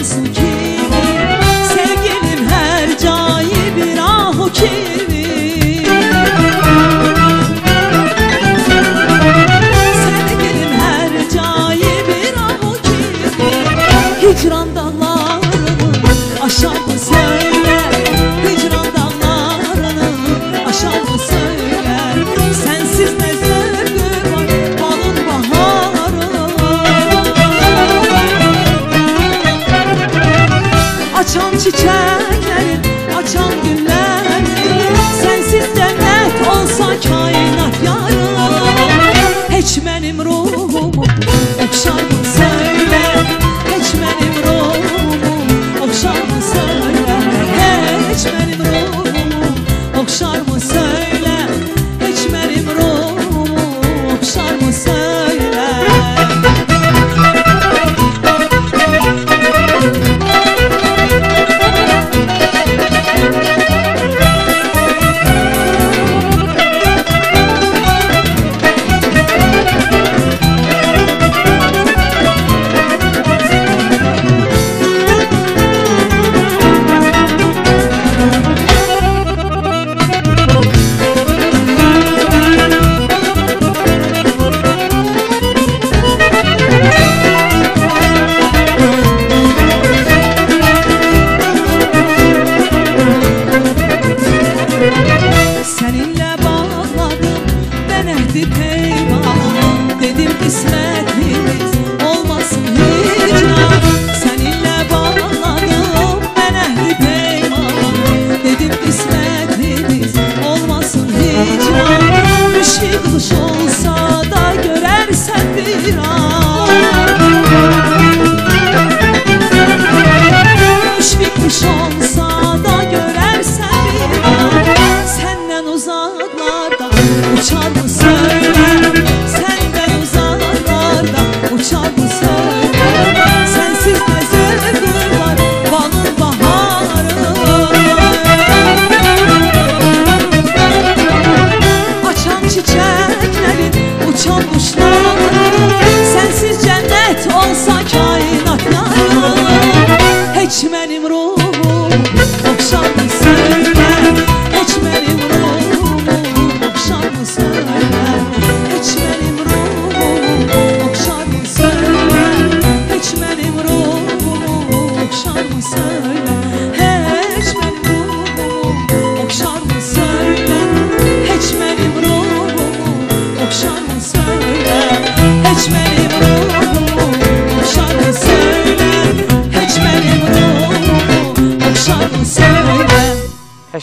yansın kimi, sevgilim her cayı bir ahu kimi. Sevgilim her cayı bir ahu kimi. Hicran dağlarını aşar mı söyle, hicran dağlarını aşar mı söyle. Sensiz ne zevki var balın baharı. Açan çiçeklerin, açan güllerin, sensiz cennet olsa kainat yarı. Hiç benim ruhumu okşar mı söyle, hiç benim ruhumu okşar mı söyle, hiç benim ruhumu okşar mı söyle, hiç benim ruhumu okşar mı söyle. Seninle bağladım ben ehdi peyman, dedim kısmetimiz olmasın hicran. Seninle bağladım ben ehdi peyman, dedim kısmetimiz olmasın hicran. Müşfik kış olsa da görersen bir an, müşfik kış olsa da görersen bir an. Senden uzaklarda uçar mı söyle, senden uzaklarda uçar mı söyle. Sensiz ne zevki var balın baharı. Açan çiçeklerin, uçan kuşların, sensiz cennet olsa kainat yarı. Hiç benim ruhum okşar mı söyle, hiç benim ruhumu okşar mı söyle, hiç benim ruhumu okşar mı söyle, hiç benim ruhumu okşar mı söyle, hiç benim ruhumu okşar mı söyle, hiç benim ruhumu okşar mı söyle, hiç benim ruhumu